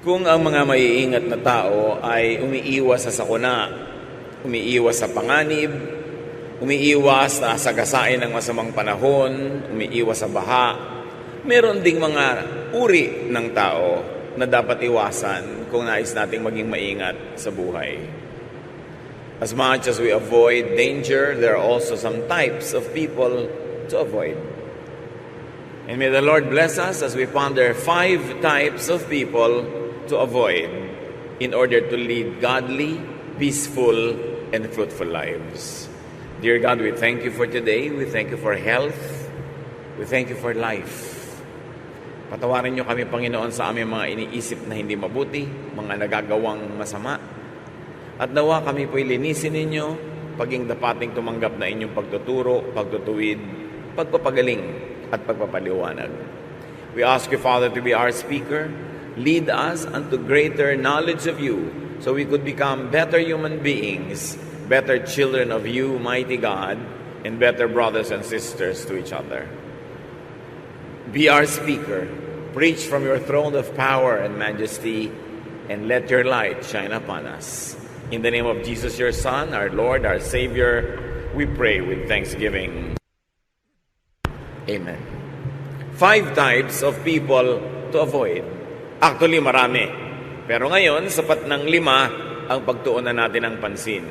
Kung ang mga maiingat na tao ay umiiwas sa sakuna, umiiwas sa panganib, umiiwas na sagasain ng masamang panahon, umiiwas sa baha, meron ding mga uri ng tao na dapat iwasan kung nais nating maging maingat sa buhay. As much as we avoid danger, there are also some types of people to avoid. And may the Lord bless us as we ponder 5 types of people to avoid in order to lead godly, peaceful, and fruitful lives. Dear God, we thank you for today. We thank you for health. We thank you for life. Patawarin niyo kami, Panginoon, sa aming mga iniisip na hindi mabuti, mga nagagawang masama. At nawa kami po'y linisin ninyo, paging dapating tumanggap na inyong pagtuturo, pagtutuwid, pagpapagaling, at pagpapaliwanag. We ask you, Father, to be our speaker. Lead us unto greater knowledge of you, so we could become better human beings, better children of you, mighty God, and better brothers and sisters to each other. Be our speaker. Preach from your throne of power and majesty, and let your light shine upon us. In the name of Jesus, your Son, our Lord, our Savior, we pray with thanksgiving. Amen. 5 types of people to avoid. Actually, marami. Pero ngayon, sapat ng 5 ang pagtuunan natin ng pansin.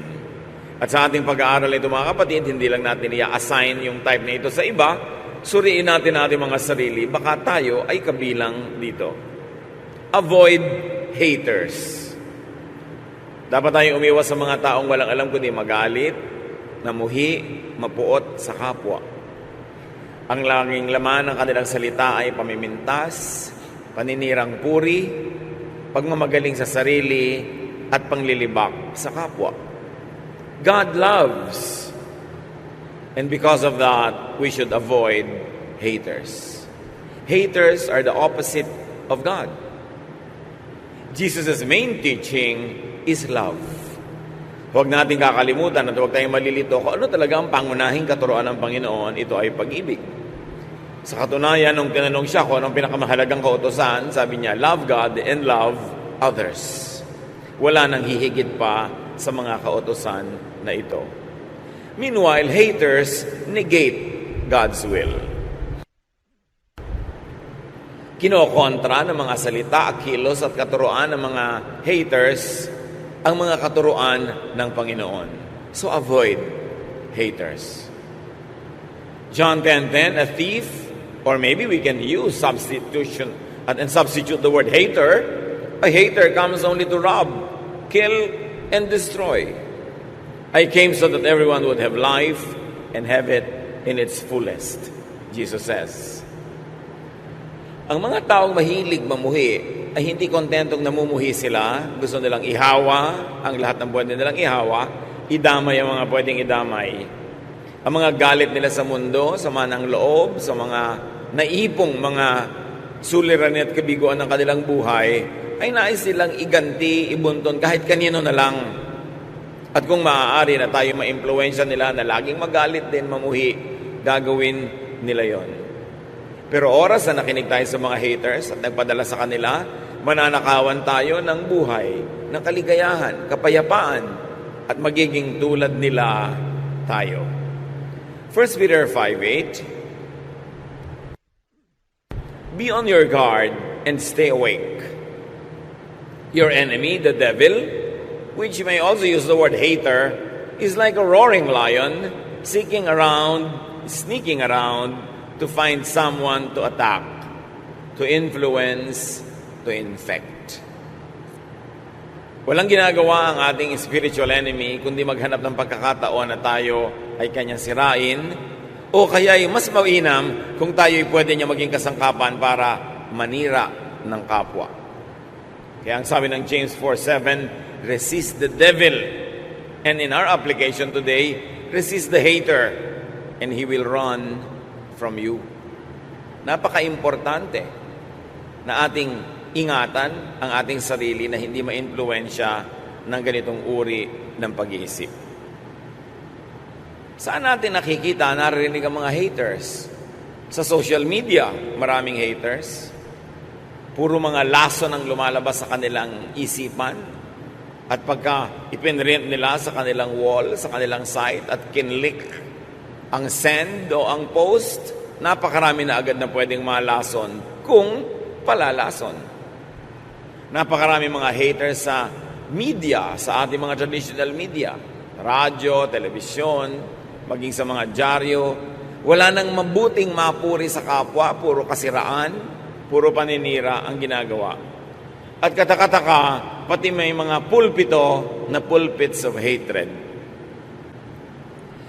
At sa ating pag-aaral ito, mga kapatid, hindi lang natin i-assign yung type na ito sa iba, suriin natin ating mga sarili, baka tayo ay kabilang dito. Avoid haters. Dapat tayong umiwas sa mga taong walang alam kundi magalit, namuhi, mapuot sa kapwa. Ang laging laman ng kanilang salita ay pamimintas, paninirang puri, pagmamagaling sa sarili, at panglilibak sa kapwa. God loves. And because of that, we should avoid haters. Haters are the opposite of God. Jesus' main teaching is love. Huwag natin kakalimutan at huwag tayong malilito kung ano talaga ang pangunahing katuruan ng Panginoon, ito ay pag-ibig. Sa katunayan, nung tinanong siya kung anong pinakamahalagang kautusan, sabi niya, love God and love others. Wala nang hihigit pa sa mga kautusan na ito. Meanwhile, haters negate God's will. Kinokontra ng mga salita, kilos at katuruan ng mga haters ang mga katuruan ng Panginoon. So avoid haters. John 10:10, a thief, or maybe we can use substitution and substitute the word hater. A hater comes only to rob, kill, and destroy. I came so that everyone would have life and have it in its fullest, Jesus says. Ang mga taong mahilig mamuhi ay hindi kontentong namumuhi sila. Gusto nilang ihawa ang lahat ng pwede nilang ihawa, idamay ang mga pwedeng idamay. Ang mga galit nila sa mundo, sama ng loob, sa mga naipong mga suliranin at kabiguan ng kanilang buhay, ay nais silang iganti, ibunton kahit kanino na lang. At kung maaari na tayo ma-impluwensya nila na laging magalit din, mamuhi, gagawin nila yon. Pero oras na nakinig tayo sa mga haters at nagpadala sa kanila, mananakawan tayo ng buhay, ng kaligayahan, kapayapaan, at magiging tulad nila tayo. 1 Peter 5:8, be on your guard and stay awake. Your enemy, the devil, which you may also use the word hater, is like a roaring lion, sneaking around to find someone to attack, to influence, to infect. Walang ginagawa ang ating spiritual enemy kundi maghanap ng pagkakataon na tayo ay kanyang sirain, o kaya ay mas mainam kung tayo ay pwede niya maging kasangkapan para manira ng kapwa. Kaya ang sabi ng James 4:7, resist the devil. And in our application today, resist the hater and he will run from you. Napaka-importante na ating ingatan ang ating sarili na hindi ma-influensya ng ganitong uri ng pag-iisip. Saan natin nakikita, naririnig ang mga haters? Sa social media, maraming haters. Puro mga lason ang lumalabas sa kanilang isipan. At pagka ipinrint nila sa kanilang wall, sa kanilang site, at kinlik ang send o ang post, napakarami na agad na pwedeng malason kung palalason. Napakarami mga haters sa media, sa ating mga traditional media, radyo, telebisyon, maging sa mga dyaryo. Wala nang mabuting mapuri sa kapwa, puro kasiraan, puro paninira ang ginagawa. At katakataka, pati may mga pulpito na pulpits of hatred,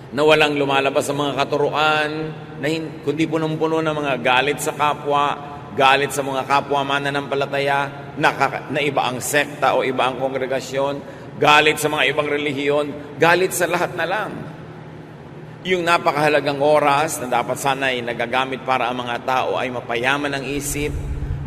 na walang lumalabas sa mga katuruan, na kundi punong-puno ng mga galit sa kapwa, galit sa mga kapwa mananampalataya, na iba ang sekta o iba ang kongregasyon, galit sa mga ibang relihiyon, galit sa lahat na lang. Yung napakahalagang oras na dapat sana ay nagagamit para ang mga tao ay mapayaman ang isip,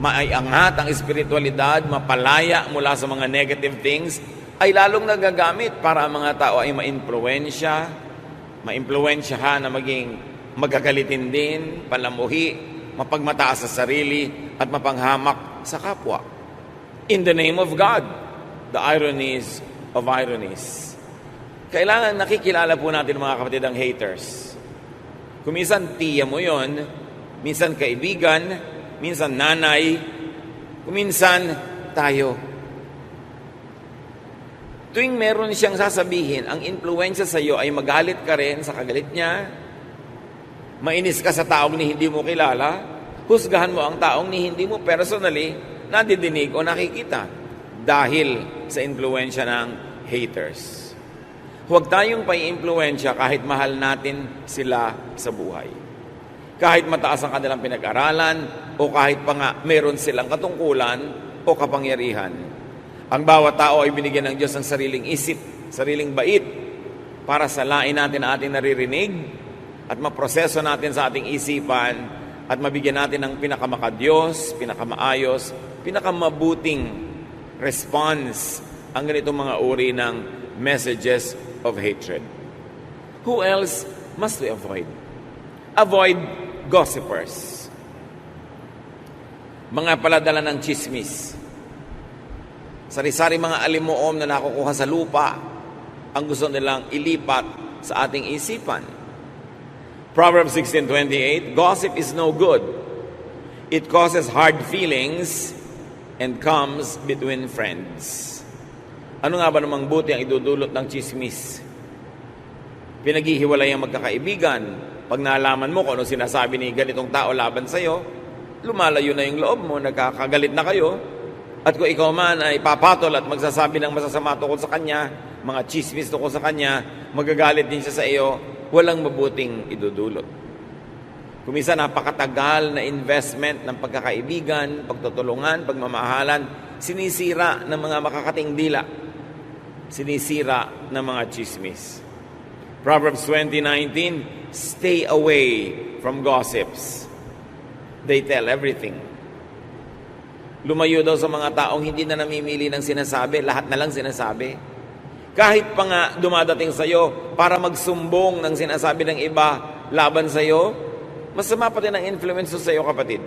maiangat ang espiritualidad, mapalaya mula sa mga negative things, ay lalong nagagamit para ang mga tao ay maimpluwensyahan na maging magagalitin din, palamuhi, mapagmataas sa sarili, at mapanghamak sa kapwa. In the name of God, the ironies of ironies. Kailangan nakikilala po natin mga kapatid ang haters. Kung minsan tiya mo yon, minsan kaibigan, minsan nanay, kung minsan tayo. Tuwing meron siyang sasabihin, ang influensya sa iyo ay magalit ka rin sa kagalit niya, mainis ka sa taong ni hindi mo kilala, husgahan mo ang taong ni hindi mo personally nadidinig o nakikita dahil sa influensya ng haters. Huwag tayong pai-influensya kahit mahal natin sila sa buhay. Kahit mataas ang kanilang pinag-aralan o kahit pa nga meron silang katungkulan o kapangyarihan. Ang bawat tao ay binigyan ng Diyos ng sariling isip, sariling bait para salain natin ang ating naririnig at maproseso natin sa ating isipan at mabigyan natin ng pinakamakadyos, pinakamaayos, pinakamabuting response ang ganitong mga uri ng messages of hatred. Who else must we avoid? Avoid gossipers. Mga paladala ng chismis. Sari-sari mga alimuom na nakukuha sa lupa ang gusto nilang ilipat sa ating isipan. Proverbs 16:28, gossip is no good. It causes hard feelings and comes between friends. Ano nga ba namang buti ang idudulot ng chismis? Pinaghihiwalay ang magkakaibigan. Pag nalaman mo kung ano sinasabi ni ganitong tao laban sa'yo, lumalayo na yung loob mo, nagkakagalit na kayo. At kung ikaw man ay papatol at magsasabi ng masasama tungkol sa kanya, mga chismis tungkol sa kanya, magagalit din siya sa iyo, walang mabuting idudulot. Kung minsan napakatagal na investment ng pagkakaibigan, pagtutulungan, pagmamahalan, sinisira ng mga makakating dila. Sinisira ng mga chismis. Proverbs 20:19, stay away from gossips. They tell everything. Lumayo daw sa mga taong hindi na namimili ng sinasabi, lahat na lang sinasabi. Kahit pa nga dumadating sa iyo para magsumbong ng sinasabi ng iba laban sa iyo, masama pa din ang influence sa iyo, kapatid.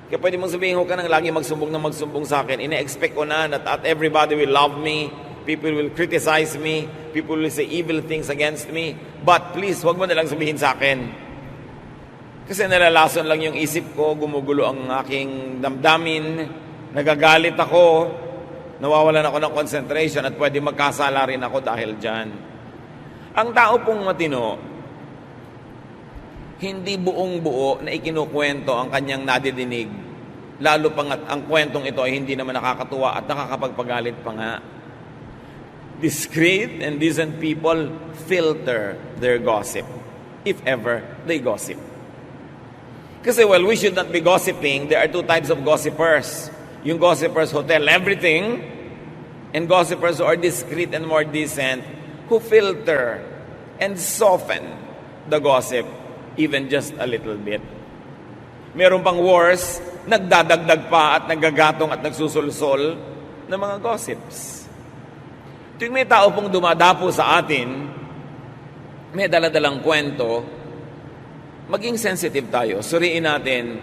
Kaya pwede mong sabihin, huwag ka nang lagi magsumbong sa akin. Ine-expect ko na that everybody will love me, people will criticize me, people will say evil things against me, but please, huwag mo nalang sabihin sa akin. Kasi nalalason lang yung isip ko, gumugulo ang aking damdamin, nagagalit ako, nawawalan ako ng concentration at pwede magkasala rin ako dahil dyan. Ang tao pong matino, hindi buong buo na ikinukwento ang kanyang nadidinig, lalo pa nga ang kwentong ito ay hindi naman nakakatuwa at nakakapagpagalit pa nga. Discreet and decent people filter their gossip, if ever they gossip. Kasi we should not be gossiping. There are two types of gossipers. Yung gossipers who tell everything, and gossipers who are discreet and more decent, who filter and soften the gossip even just a little bit. Meron pang worse, nagdadagdag pa at nagagatong at nagsusulsol ng mga gossips. Tuwing may tao pong dumadapo sa atin, may daladalang kwento, maging sensitive tayo. Suriin natin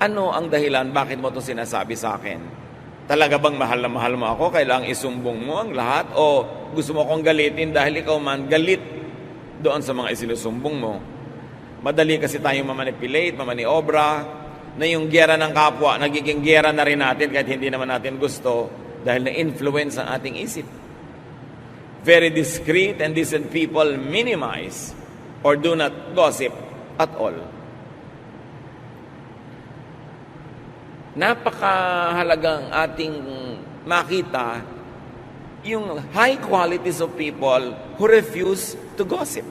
Ano ang dahilan bakit mo ito sinasabi sa akin? Talaga bang mahal na mahal mo ako? Kailangang isumbong mo ang lahat? O gusto mo akong galitin dahil ikaw man galit doon sa mga isinusumbong mo? Madali kasi tayong mamanipulate, mamaniobra, na yung giyera ng kapwa, nagiging giyera na rin natin kahit hindi naman natin gusto dahil na-influence ang ating isip. Very discreet and decent people minimize or do not gossip at all. Napakahalagang ating makita yung high qualities of people who refuse to gossip.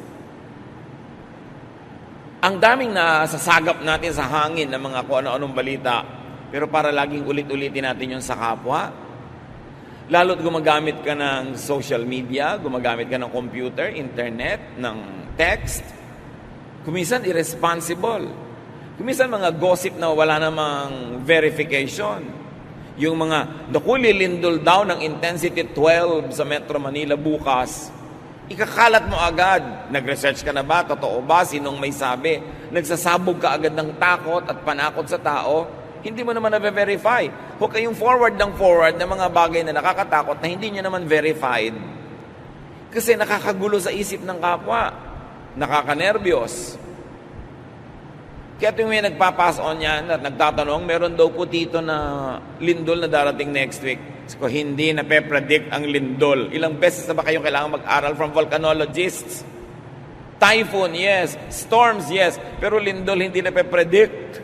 Ang daming nasasagap natin sa hangin ng mga kung ano-anong balita, pero para laging ulit-ulitin natin yun sa kapwa. Lalo't gumagamit ka ng social media, gumagamit ka ng computer, internet, ng text. Kuminsan irresponsible. Kuminsan mga gossip na wala namang verification. Yung mga, naku, lilindol daw ng intensity 12 sa Metro Manila bukas. Ikakalat mo agad. Nag-research ka na ba? Totoo ba? Sinong may sabi? Nagsasabog ka agad ng takot at panakot sa tao. Hindi mo naman na-verify. Huwag kayong forward ng mga bagay na nakakatakot na hindi nyo naman verified. Kasi nakakagulo sa isip ng kapwa. Nakakanerbiyos. Kaya tuwing may nagpapass on yan at nagtatanong, meron daw po dito na lindol na darating next week. So, hindi na pe-predict ang lindol. Ilang beses na ba kayong kailangan mag-aral from volcanologists? Typhoon, yes. Storms, yes. Pero lindol, hindi na pe-predict.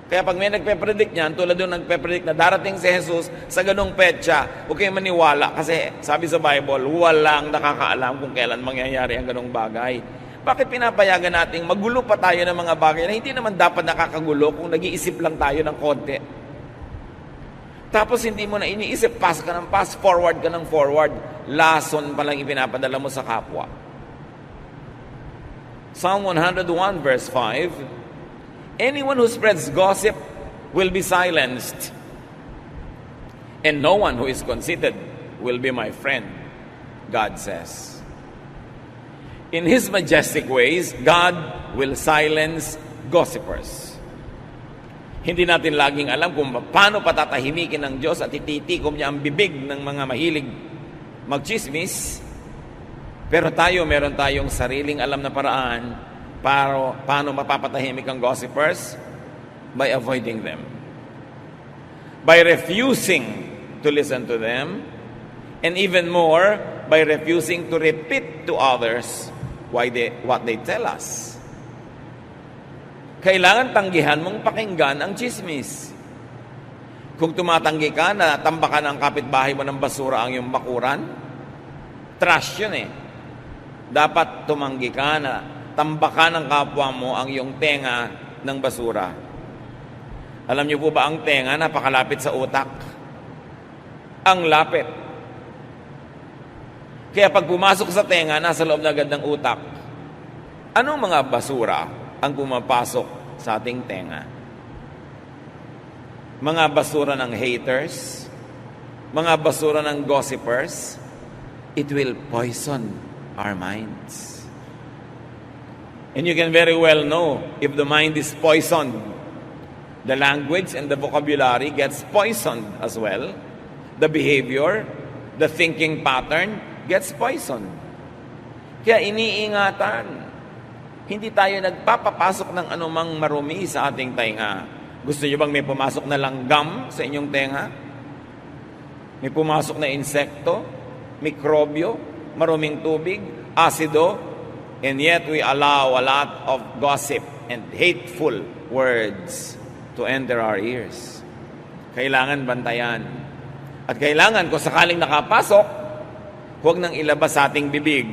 Kaya pag may nagpe-predict niyan, tulad yung nagpe-predict na darating si Jesus sa ganong petsa, huwag kayong maniwala. Kasi sabi sa Bible, walang nakakaalam kung kailan mangyayari ang ganong bagay. Bakit pinapayagan nating magulo pa tayo ng mga bagay na hindi naman dapat nakakagulo kung nag-iisip lang tayo ng konti? Tapos hindi mo na iniisip, pass ka ng pass, forward ka ng forward. Lason pa lang ipinapadala mo sa kapwa. Psalm 101 verse 5, anyone who spreads gossip will be silenced, and no one who is conceited will be my friend, God says. In His majestic ways, God will silence gossipers. Hindi natin laging alam kung paano patatahimikin ng Diyos at ititikom niya ang bibig ng mga mahilig magchismis. Pero meron tayong sariling alam na paraan para paano mapapatahimik ang gossipers? By avoiding them. By refusing to listen to them. And even more, by refusing to repeat to others what they tell us. Kailangan tanggihan mong pakinggan ang chismis. Kung tumatanggi ka na tambakan ng kapitbahay mo ng basura ang iyong bakuran, trash yun eh. Dapat tumanggi ka na tambakan ng kapwa mo ang iyong tenga ng basura. Alam niyo po ba ang tenga napakalapit sa utak? Ang lapit. Kaya pag pumasok sa tenga, nasa loob na agad ng utak. Anong mga basura ang pumapasok sa ating tenga? Mga basura ng haters, mga basura ng gossipers, it will poison our minds. And you can very well know if the mind is poisoned. The language and the vocabulary gets poisoned as well. The behavior, the thinking pattern gets poisoned. Kaya iniingatan. Hindi tayo nagpapapasok ng anumang marumi sa ating tenga. Gusto niyo bang may pumasok na langgam sa inyong tenga? May pumasok na insekto, mikrobyo, maruming tubig, asido, and yet we allow a lot of gossip and hateful words to enter our ears. Kailangan bantayan. At kailangan kung sakaling nakapasok, huwag nang ilabas sa ating bibig.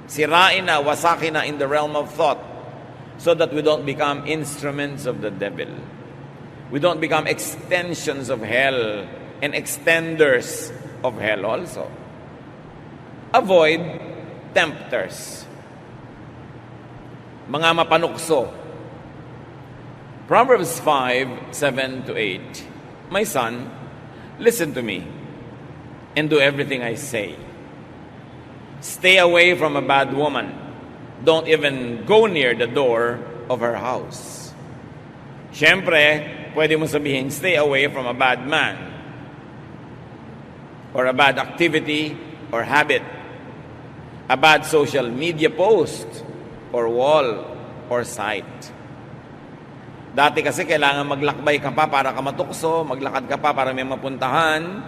Sirain na, wasakin na in the realm of thought so that we don't become instruments of the devil. We don't become extensions of hell and extenders of hell also. Avoid tempters. Mga mapanukso. Proverbs 5:7-8. My son, listen to me and do everything I say. Stay away from a bad woman. Don't even go near the door of her house. Siyempre, pwede mo sabihin, stay away from a bad man or a bad activity or habit, a bad social media post or wall or site. Dati kasi kailangan maglakbay ka pa para ka matukso, maglakad ka pa para may mapuntahan.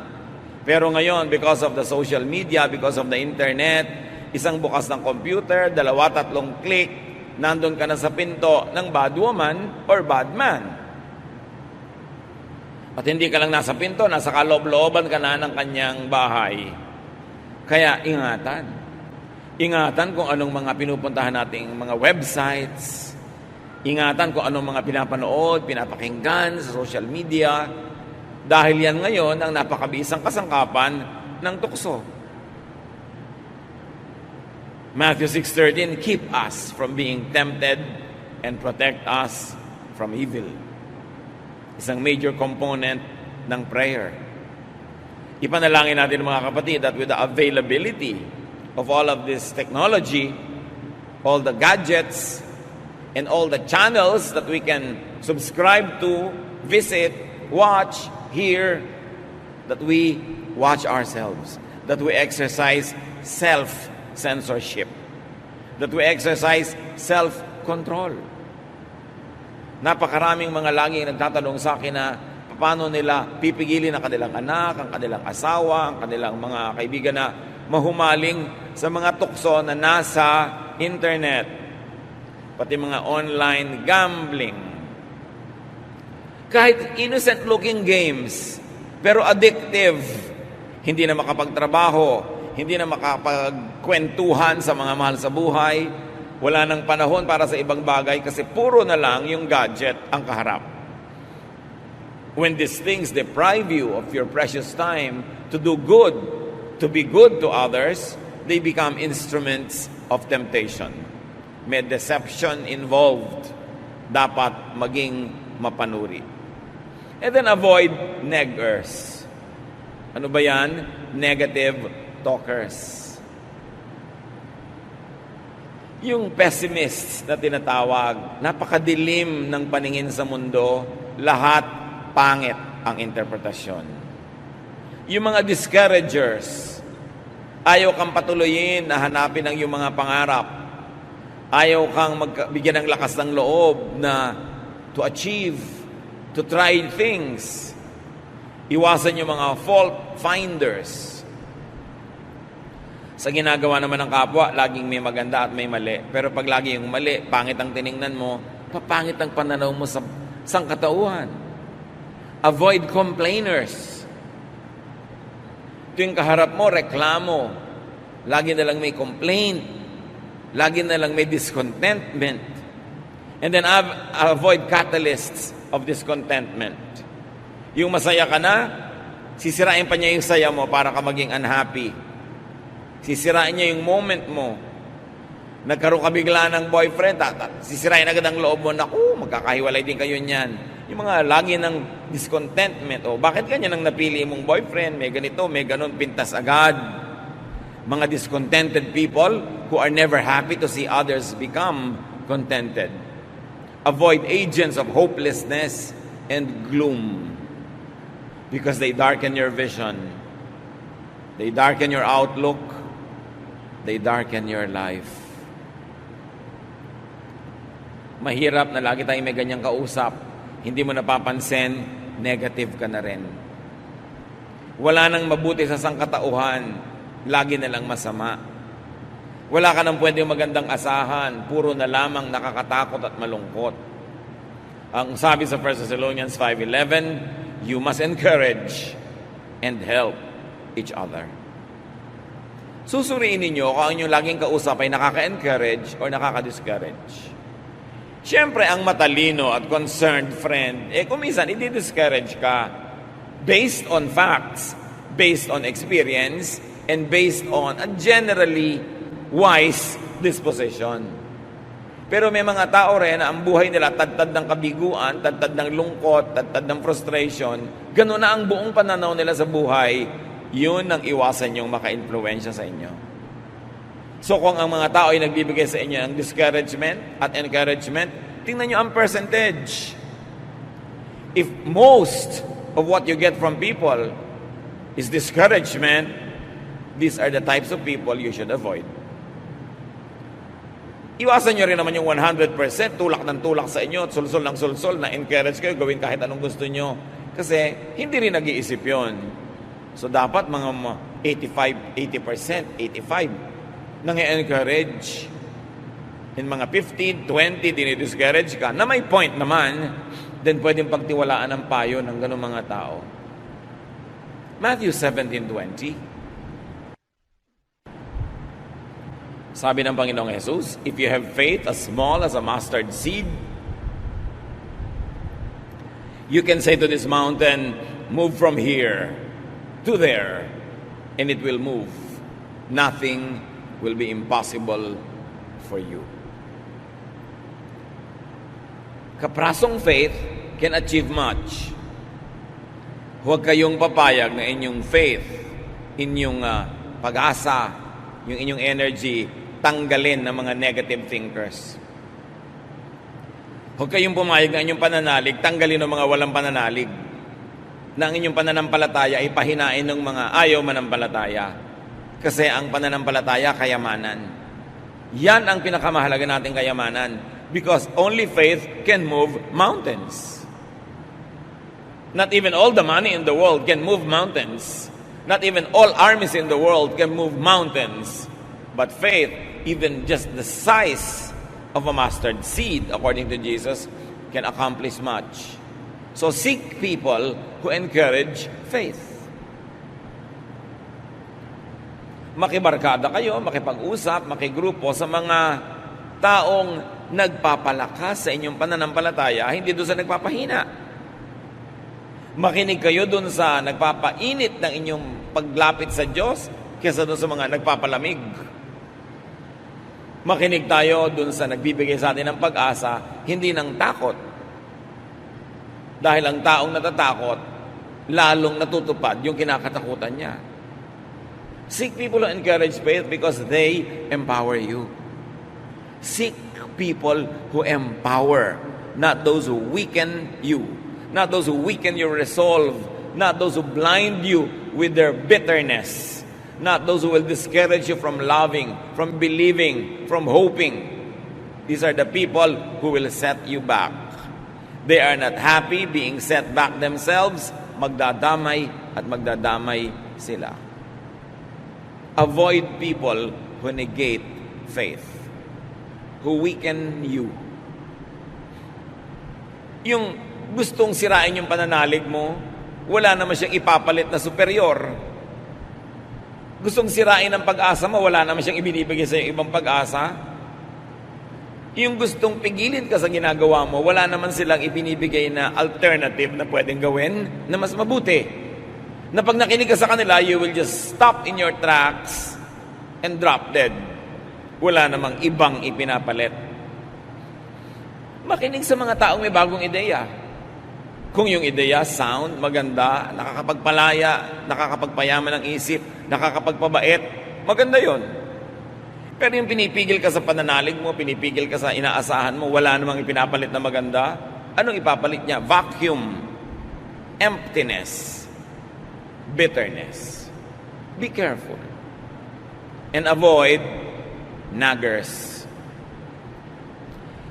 Pero ngayon, because of the social media, because of the internet, isang bukas ng computer, 2-3 click, nandun ka na sa pinto ng bad woman or bad man. At hindi ka lang nasa pinto, nasa kaloob-looban ka na ng kanyang bahay. Kaya ingatan. Ingatan kung anong mga pinupuntahan nating mga websites. Ingatan kung anong mga pinapanood, pinapakinggan sa social media. Dahil yan ngayon ang napakabisang kasangkapan ng tukso. Matthew 6:13, keep us from being tempted and protect us from evil. Isang major component ng prayer. Ipanalangin natin mga kapatid that with the availability of all of this technology, all the gadgets, and all the channels that we can subscribe to, visit, watch, hear, that we watch ourselves, that we exercise self-censorship, that we exercise self-control. Napakaraming mga laging nagtatanong sa akin na paano nila pipigilin ang kanilang anak, ang kanilang asawa, ang kanilang mga kaibigan na mahumaling sa mga tukso na nasa internet, pati mga online gambling. Kahit innocent-looking games, pero addictive. Hindi na makapagtrabaho, hindi na makapagkwentuhan sa mga mahal sa buhay, wala nang panahon para sa ibang bagay kasi puro na lang yung gadget ang kaharap. When these things deprive you of your precious time to do good, to be good to others, they become instruments of temptation. May deception involved. Dapat maging mapanuri. And then avoid neggers. Ano ba yan? Negative talkers. Yung pessimists na tinatawag, napakadilim ng paningin sa mundo, lahat pangit ang interpretasyon. Yung mga discouragers, ayaw kang patuloyin na hanapin ang iyong mga pangarap. Ayaw kang bigyan ng lakas ng loob na to achieve, to try things. Iwasan yung mga fault finders. Sa ginagawa naman ng kapwa, laging may maganda at may mali. Pero pag lagi yung mali, pangit ang tiningnan mo, papangit ang pananaw mo sa sangkatauhan. Avoid complainers. Tuwing kaharap mo, reklamo. Lagi na lang may complaint. Lagi na lang may discontentment. And then avoid catalysts of discontentment. Yung masaya ka na, sisirain pa niya yung saya mo para ka maging unhappy. Sisirain niya yung moment mo. Nagkaroon ka bigla ng boyfriend, sisirain agad ang loob mo, naku, magkakahiwalay din kayo niyan. Yung mga lagi ng discontentment, bakit ganyan ang napili mong boyfriend, may ganito, may ganon, pintas agad. Mga discontented people who are never happy to see others become contented. Avoid agents of hopelessness and gloom because they darken your vision. They darken your outlook. They darken your life. Mahirap na lagi tayong may ganyang kausap. Hindi mo napapansin, negative ka na rin. Wala nang mabuti sa sangkatauhan. Lagi na lang masama. Wala ka nang pwedeng magandang asahan. Puro na lamang nakakatakot at malungkot. Ang sabi sa 1 Thessalonians 5:11, you must encourage and help each other. Susuriin ninyo kung ang inyong laging kausap ay nakaka-encourage or nakaka-discourage. Siyempre, ang matalino at concerned friend, kung minsan, i-discourage ka based on facts, based on experience, and based on a generally wise disposition. Pero may mga tao rin na ang buhay nila tad-tad ng kabiguan, tad-tad ng lungkot, tad-tad ng frustration. Ganun na ang buong pananaw nila sa buhay. Yun ang iwasan yung maka-influensya sa inyo. So kung ang mga tao ay nagbibigay sa inyo ng discouragement at encouragement, tingnan nyo ang percentage. If most of what you get from people is discouragement, these are the types of people you should avoid. Iwasan nyo rin naman yung 100% tulak ng tulak sa inyo at sulsol ng sulsol na encourage kayo gawin kahit anong gusto nyo. Kasi hindi rin nag-iisip yun. So dapat mga 85%, 85% nang i-encourage. In mga 15, 20, dinidiscourage ka, na may point naman, then pwedeng pagtiwalaan ang payo ng ganung mga tao. Matthew 17:20. Sabi ng Panginoong Jesus, if you have faith as small as a mustard seed, you can say to this mountain, move from here to there, and it will move. Nothing will be impossible for you. Kaprasong faith can achieve much. Huwag kayong papayag na inyong faith, inyong pag-asa, yung inyong energy, tanggalin ng mga negative thinkers. Huwag kayong pumayag na inyong pananalig, tanggalin ng mga walang pananalig. Na ang inyong pananampalataya ay pahinain ng mga ayaw manampalataya. Kasi ang pananampalataya, kayamanan. Yan ang pinakamahalaga nating kayamanan. Because only faith can move mountains. Not even all the money in the world can move mountains. Not even all armies in the world can move mountains. But faith, even just the size of a mustard seed, according to Jesus, can accomplish much. So seek people who encourage faith. Makibarkada kayo, makipag-usap, makigrupo sa mga taong nagpapalakas sa inyong pananampalataya, hindi doon sa nagpapahina. Makinig kayo doon sa nagpapainit ng inyong paglapit sa Diyos kaysa doon sa mga nagpapalamig. Makinig tayo doon sa nagbibigay sa atin ng pag-asa, hindi ng takot. Dahil ang taong natatakot, lalong natutupad yung kinakatakutan niya. Seek people who encourage faith because they empower you. Seek people who empower, not those who weaken you, not those who weaken your resolve, not those who blind you with their bitterness, not those who will discourage you from loving, from believing, from hoping. These are the people who will set you back. They are not happy being set back themselves, magdadamay at magdadamay sila. Avoid people who negate faith, who weaken you. Yung gustong sirain yung pananalig mo, wala naman siyang ipapalit na superior. Gustong sirain ang pag-asa mo, wala naman siyang ibinibigay sa ibang pag-asa. Yung gustong pigilin ka sa ginagawa mo, wala naman silang ibinibigay na alternative na pwedeng gawin na mas mabuti. Na pag nakinig ka sa kanila, you will just stop in your tracks and drop dead. Wala namang ibang ipinapalit. Makinig sa mga taong may bagong ideya. Kung yung ideya, sound, maganda, nakakapagpalaya, nakakapagpayaman ng isip, nakakapagpabait, maganda yon. Pero yung pinipigil ka sa pananalig mo, pinipigil ka sa inaasahan mo, wala namang ipinapalit na maganda, anong ipapalit niya? Vacuum, emptiness, bitterness. Be careful. And avoid naggers.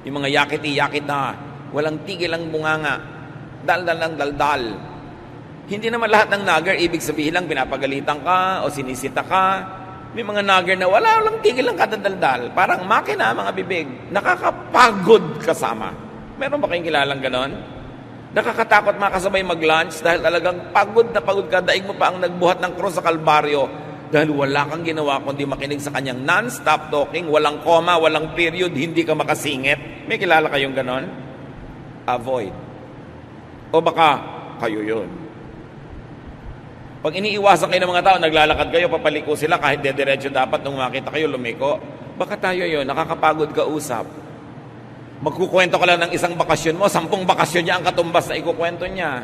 Yung mga yakiti-yakit na walang tigil ang bunganga, daldal ng daldal. Hindi naman lahat ng nagger ibig sabihin lang pinapagalitan ka o sinisita ka. May mga nagger na walang tigil lang kadadaldal. Parang makina mga bibig. Nakakapagod kasama. Meron ba kayong kilalang ganon? Nakakatakot makasabay mag-lunch dahil talagang pagod na pagod ka. Daig mo pa ang nagbuhat ng cross sa Kalbaryo dahil wala kang ginawa kundi makinig sa kanyang non-stop talking, walang koma, walang period, hindi ka makasingit. May kilala kayong ganon? Avoid. O baka kayo yun. Pag iniiwasan kayo ng mga tao, naglalakad kayo, papaliko sila kahit dediretso dapat nung makita kayo lumiko. Baka tayo yun, nakakapagod ka usap. Magkukwento ka lang ng isang bakasyon mo, 10 bakasyon niya ang katumbas na ikukwento niya.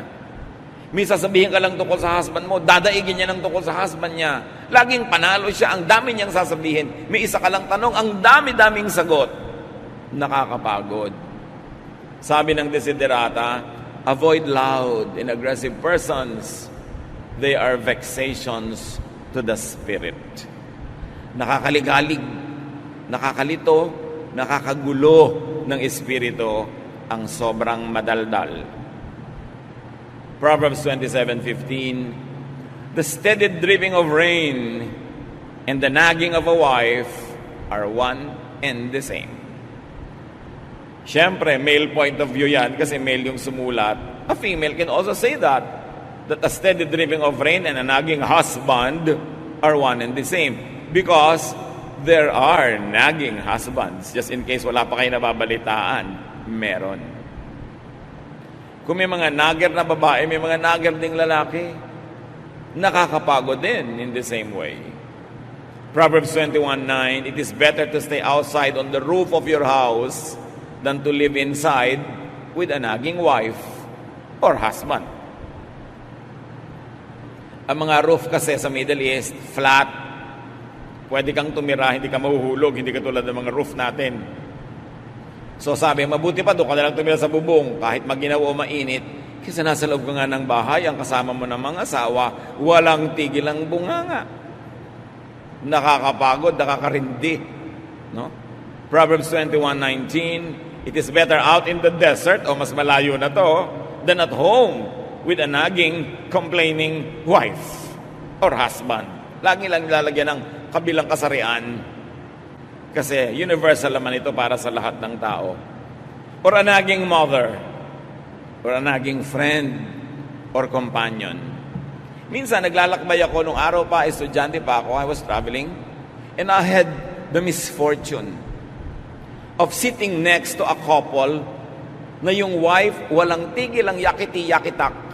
May sasabihin ka lang tungkol sa husband mo, dadaigin niya ng tungkol sa husband niya. Laging panalo siya, ang dami niyang sasabihin. May isa ka lang tanong, ang dami-daming sagot. Nakakapagod. Sabi ng desiderata, Avoid loud and aggressive persons. They are vexations to the spirit. Nakakaligalig, nakakalito, nakakagulo ng espiritu ang sobrang madaldal. Proverbs 27:15, the steady dripping of rain and the nagging of a wife are one and the same. Siyempre, male point of view yan kasi male yung sumulat. A female can also say that a steady dripping of rain and a nagging husband are one and the same. Because there are nagging husbands. Just in case wala pa kayo nababalitaan, meron. Kung may mga nagger na babae, may mga nagger ding lalaki, nakakapagod din in the same way. Proverbs 21:9, it is better to stay outside on the roof of your house than to live inside with a nagging wife or husband. Ang mga roof kasi sa Middle East, flat. Pwede kang tumira, hindi ka mahuhulog, hindi katulad ng mga roof natin. So sabi, mabuti pa doon ka na lang tumira sa bubong, kahit maginaw o mainit, kasi nasa loob ka nga ng bahay, ang kasama mo ng mga asawa, walang tigil ang bunganga. Nakakapagod, nakakarindi. No? Proverbs 21:19, it is better out in the desert, o mas malayo na to, than at home with a nagging, complaining wife or husband. Lagi lang nilalagyan ng kabilang kasarian kasi universal naman ito para sa lahat ng tao. Or a nagging mother, or a nagging friend, or companion. Minsan, naglalakbay ako nung araw pa, estudyante pa ako, I was traveling, and I had the misfortune of sitting next to a couple na yung wife walang tigil ang yakiti-yakitak.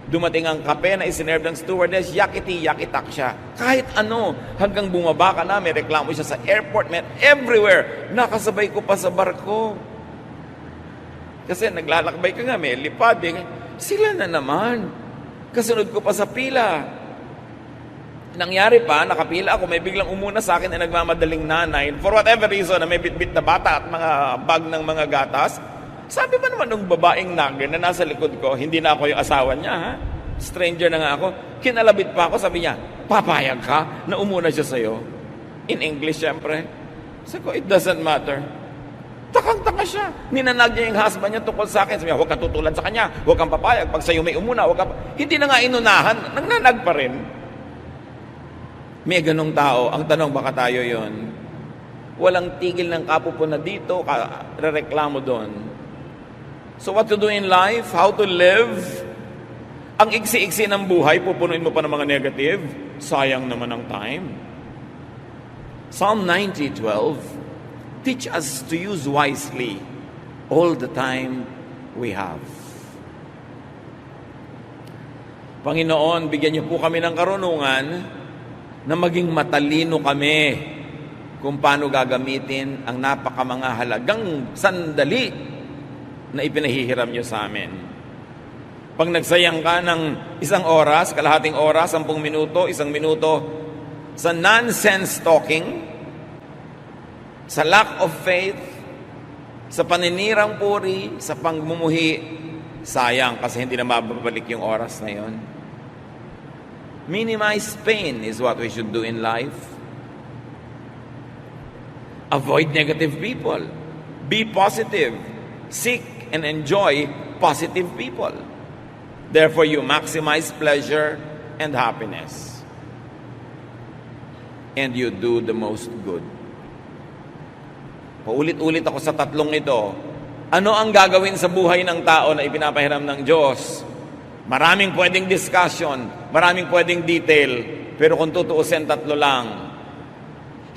Dumating ang kape na isinerve ng stewardess, yakiti-yakitak siya. Kahit ano, hanggang bumaba ka na, may reklamo siya sa airport, man, everywhere. Nakasabay ko pa sa barko. Kasi naglalakbay ka nga, may lipad. Sila na naman. Kasunod ko pa sa pila. Nangyari pa, nakapila ako, may biglang umuna sa akin na nagmamadaling nanay. For whatever reason, na may bitbit na bata at mga bag ng mga gatas. Sabi ba naman ng babaeng nagger na nasa likod ko, hindi na ako yung asawa niya, ha? Stranger na nga ako. Kinalabit pa ako, sabi niya, papayag ka na umuna siya sa'yo? In English, syempre. Sabi ko, it doesn't matter. Takang-taka siya. Ninanag niya yung husband niya tungkol sa akin. Sabi niya, huwag ka tutulad sa kanya, huwag kang papayag. Pag sa'yo may umuna, huwag ka... Hindi na nga inunahan, nagnanag pa rin. May ganong tao. Ang tanong, baka tayo yon. Walang tigil ng kapupuna dito, rereklamo doon. So what to do in life? How to live? Ang iksi-iksi ng buhay, pupunuin mo pa ng mga negative. Sayang naman ang time. Psalm 90:12, teach us to use wisely all the time we have. Panginoon, bigyan niyo po kami ng karunungan na maging matalino kami kung paano gagamitin ang napakamanga halagang sandali na ipinahihiram niyo sa amin. Pag nagsayang ka ng isang oras, kalahating oras, 10 minuto, 1 minuto, sa nonsense talking, sa lack of faith, sa paninirang puri, sa pangmumuhi, sayang kasi hindi na mababalik yung oras na yon. Minimize pain is what we should do in life. Avoid negative people. Be positive. Seek and enjoy positive people. Therefore, you maximize pleasure and happiness. And you do the most good. Paulit-ulit ako sa tatlong ito. Ano ang gagawin sa buhay ng tao na ipinapahiram ng Diyos? Maraming pwedeng discussion, maraming pwedeng detail, pero kung tutuusin, 3 lang.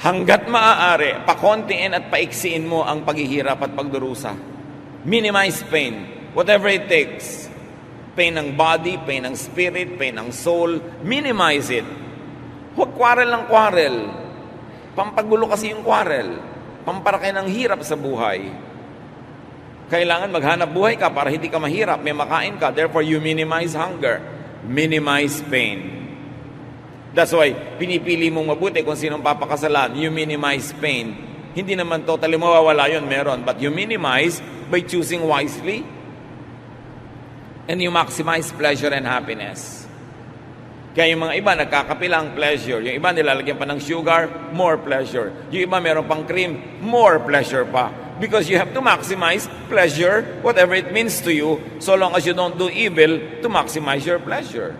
Hanggat maaari, pakontiin at paiksiin mo ang paghihirap at pagdurusa. Minimize pain, whatever it takes. Pain ng body, pain ng spirit, pain ng soul, minimize it. Huwag quarrel ng quarrel. Pampagulo kasi yung quarrel. Pamparaki ng hirap sa buhay. Kailangan maghanap buhay ka para hindi ka mahirap, may makain ka. Therefore, you minimize hunger. Minimize pain. That's why, pinipili mong mabuti kung sinong papakasalan. You minimize pain. Hindi naman totally mawawala yun, meron. But you minimize by choosing wisely. And you maximize pleasure and happiness. Kaya yung mga iba, nagkakapilang pleasure. Yung iba, nilalagyan pa ng sugar, more pleasure. Yung iba, meron pang cream, more pleasure pa. Because you have to maximize pleasure, whatever it means to you, so long as you don't do evil to maximize your pleasure.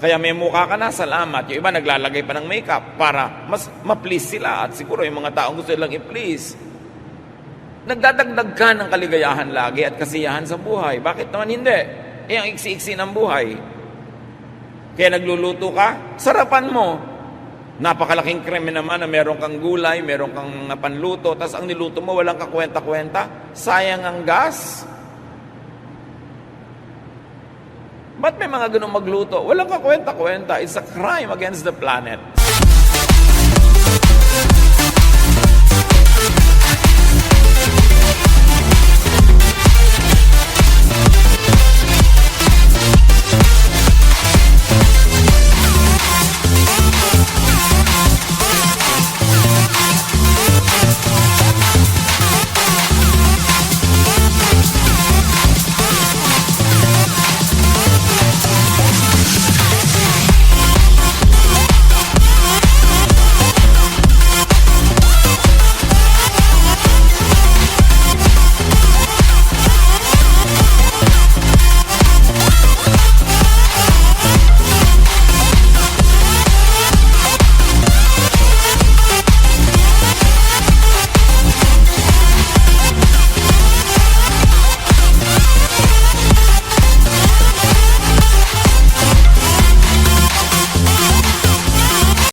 Kaya may mukha ka na, salamat. Yung iba, naglalagay pa ng makeup para mas ma-please sila. At siguro, yung mga taong gusto nilang i-please. Nagdadagdag ka ng kaligayahan lagi at kasiyahan sa buhay. Bakit naman hindi? Ang iksi-iksi ng buhay. Kaya nagluluto ka, sarapan mo. Napakalaking kreme naman na meron kang gulay, meron kang panluto, tapos ang niluto mo walang kakwenta-kwenta. Sayang ang gas. Ba't may mga ganun magluto? Walang kakwenta-kwenta. It's a crime against the planet.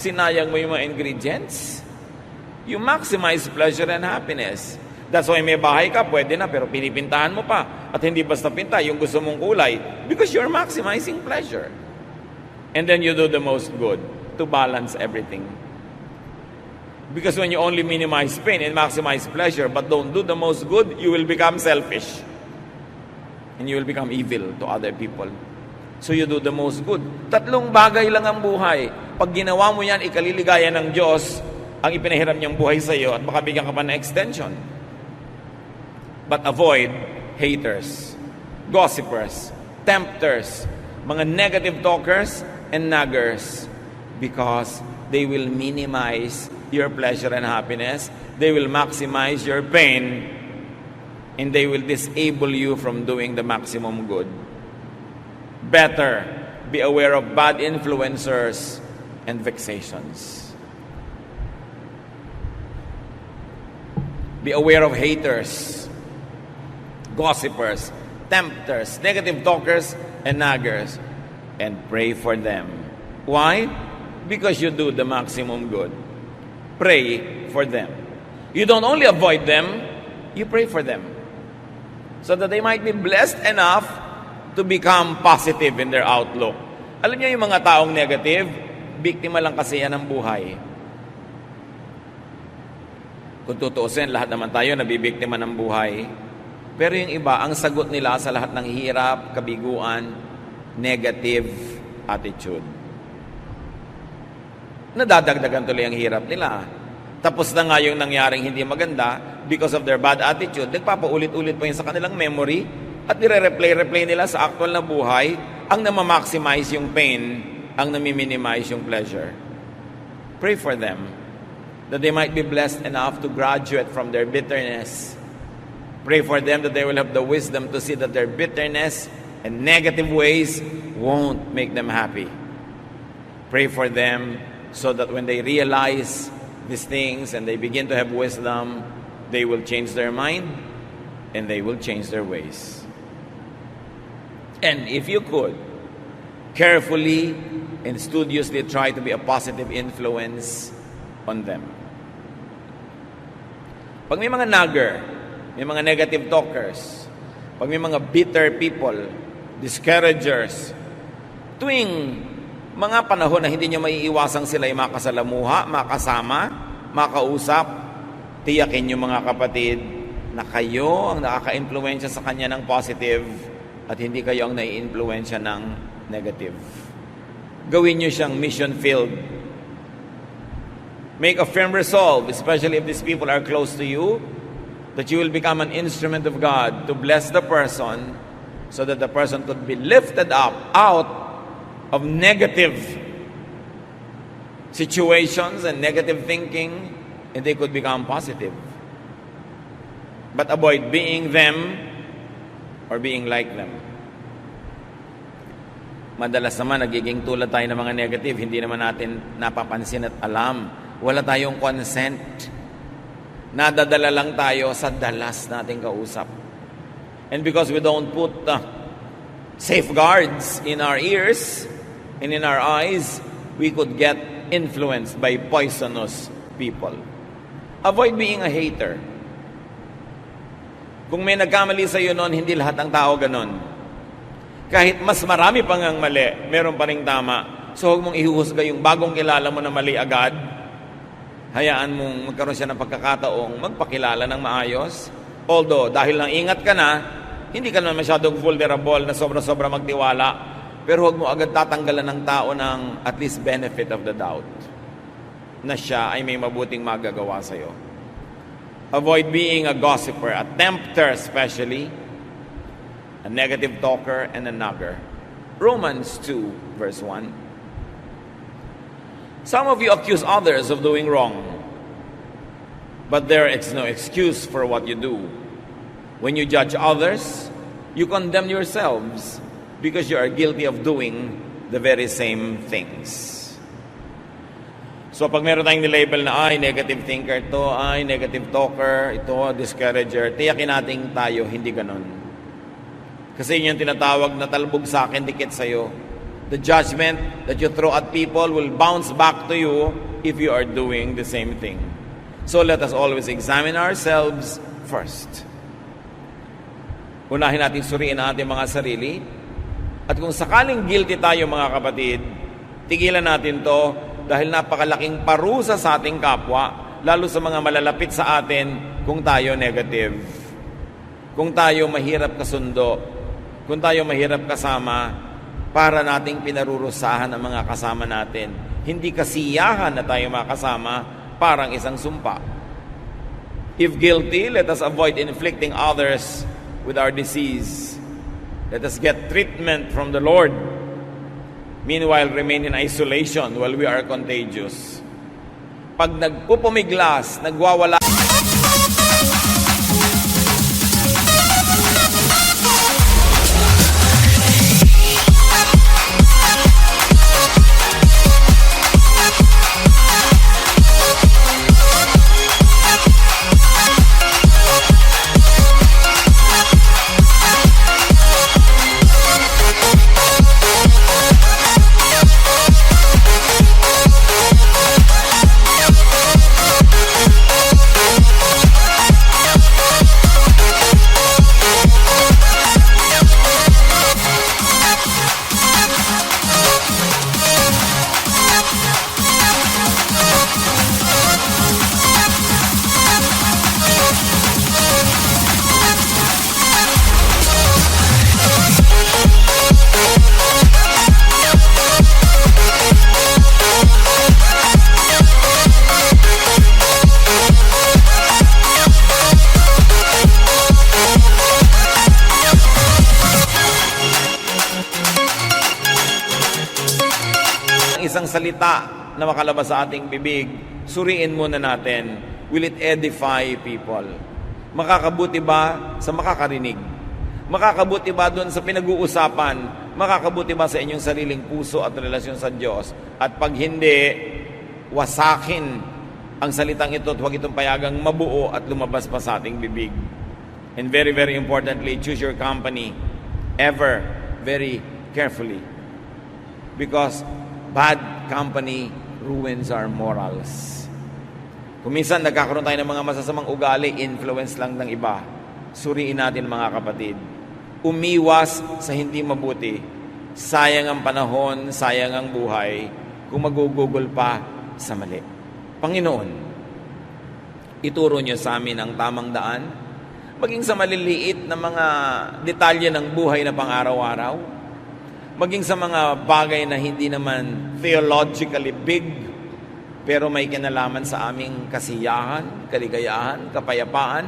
Sinayang mo yung mga ingredients. You maximize pleasure and happiness. That's why may bahay ka, pwede na, pero pinipintahan mo pa. At hindi basta pinta, yung gusto mong kulay. Because you're maximizing pleasure. And then you do the most good to balance everything. Because when you only minimize pain and maximize pleasure, but don't do the most good, you will become selfish. And you will become evil to other people. So you do the most good. Tatlong bagay lang ang buhay. Pag ginawa mo yan, ikaliligaya ng Diyos ang ipinahiram niyang buhay sa iyo at baka bigyan ka pa ng extension. But avoid haters, gossipers, tempters, mga negative talkers and naggers, because they will minimize your pleasure and happiness. They will maximize your pain, and they will disable you from doing the maximum good. Better be aware of bad influencers and vexations. Be aware of haters, gossipers, tempters, negative talkers, and naggers, and pray for them. Why? Because you do the maximum good. Pray for them. You don't only avoid them, you pray for them, so that they might be blessed enough to become positive in their outlook. Alam niyo yung mga taong negative, biktima lang kasi yan ng buhay. Kung tutuusin, lahat naman tayo nabibiktima ng buhay. Pero yung iba, ang sagot nila sa lahat ng hirap, kabiguan, negative attitude. Nadadagdagan tuloy ang hirap nila. Tapos na nga yung nangyaring hindi maganda, because of their bad attitude, nagpapaulit-ulit pa yun sa kanilang memory, at nire-replay nila sa actual na buhay, ang namamaximize yung pain, ang nami-minimize yung pleasure. Pray for them, that they might be blessed enough to graduate from their bitterness. Pray for them that they will have the wisdom to see that their bitterness and negative ways won't make them happy. Pray for them so that when they realize these things and they begin to have wisdom, they will change their mind and they will change their ways. And if you could, carefully and studiously try to be a positive influence on them. Pag may mga nagger, may mga negative talkers, pag may mga bitter people, discouragers, tuwing mga panahon na hindi nyo maiiwasang sila ay makasalamuha, makasama, makausap, tiyakin nyo mga kapatid na kayo ang nakaka-influensya sa kanya ng positive at hindi kayo ang nai-influensya ng negative. Gawin nyo siyang mission-filled. Make a firm resolve, especially if these people are close to you, that you will become an instrument of God to bless the person so that the person could be lifted up out of negative situations and negative thinking, and they could become positive. But avoid being them or being like them. Madalas naman, nagiging tulad tayo ng mga negative, hindi naman natin napapansin at alam. Wala tayong consent. Nadadala lang tayo sa dalas nating kausap. And because we don't put safeguards in our ears and in our eyes, we could get influenced by poisonous people. Avoid being a hater. Kung may nagkamali sa iyo noon, hindi lahat ng tao ganon. Kahit mas marami pang ang mali, meron pa ring tama. So huwag mong ihuhusga yung bagong kilala mo na mali agad. Hayaan mong magkaroon siya ng pagkakataong magpakilala ng maayos. Although, dahil nang ingat ka na, hindi ka naman masyadong vulnerable na sobra-sobra magtiwala. Pero huwag mo agad tatanggalan ng tao ng at least benefit of the doubt na siya ay may mabuting magagawa sa iyo. Avoid being a gossiper, a tempter especially, a negative talker, and a nagger. Romans 2, verse 1. Some of you accuse others of doing wrong, but there is no excuse for what you do. When you judge others, you condemn yourselves because you are guilty of doing the very same things. So pag meron tayong nilabel na, negative thinker to, negative talker, ito, discourager, tiyakin natin tayo, hindi ganon. Kasi yun yung tinatawag na talbog sa akin, dikit sa'yo. The judgment that you throw at people will bounce back to you if you are doing the same thing. So let us always examine ourselves first. Unahin natin suriin ang ating mga sarili. At kung sakaling guilty tayo mga kapatid, tigilan natin to dahil napakalaking parusa sa ating kapwa, lalo sa mga malalapit sa atin kung tayo negative. Kung tayo mahirap kasundo, kung tayo mahirap kasama, para nating pinarurusahan ang mga kasama natin. Hindi kasiyahan na tayo makasama, parang isang sumpa. If guilty, let us avoid inflicting others with our disease. Let us get treatment from the Lord. Meanwhile, remain in isolation while we are contagious. Pag nagpupumiglas, nagwawala, isang salita na makalabas sa ating bibig, suriin muna natin, will it edify people? Makakabuti ba sa makakarinig? Makakabuti ba doon sa pinag-uusapan? Makakabuti ba sa inyong sariling puso at relasyon sa Diyos? At pag hindi, wasakin ang salitang ito at huwag itong payagang mabuo at lumabas pa sa ating bibig. And very, very importantly, choose your company ever very carefully. Because bad company ruins our morals. Kung minsan nagkakaroon tayo ng mga masasamang ugali, influence lang ng iba. Suriin natin mga kapatid. Umiwas sa hindi mabuti. Sayang ang panahon, sayang ang buhay, kung magugugol pa sa mali. Panginoon, ituro niyo sa amin ang tamang daan, maging sa maliliit na mga detalye ng buhay na pang-araw-araw, maging sa mga bagay na hindi naman theologically big, pero may kinalaman sa aming kasiyahan, kaligayahan, kapayapaan,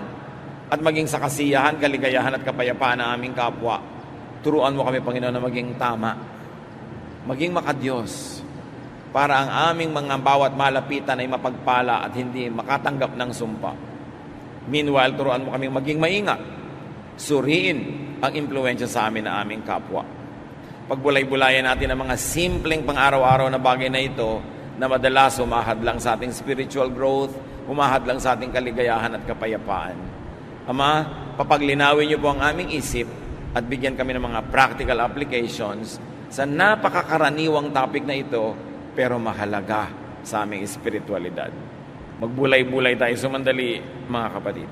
at maging sa kasiyahan, kaligayahan at kapayapaan ng aming kapwa. Turuan mo kami, Panginoon, na maging tama, maging makadiyos, para ang aming mga bawat malapitan ay mapagpala at hindi makatanggap ng sumpa. Meanwhile, turuan mo kami maging maingat, suriin ang impluensya sa amin na aming kapwa. Pagbulay-bulayan natin ang mga simpleng pang-araw-araw na bagay na ito na madalas humahadlang sa ating spiritual growth, humahadlang sa ating kaligayahan at kapayapaan. Ama, papaglinawin niyo po ang aming isip at bigyan kami ng mga practical applications sa napakakaraniwang topic na ito pero mahalaga sa aming espiritualidad. Magbulay-bulay tayo sumandali, mga kapatid.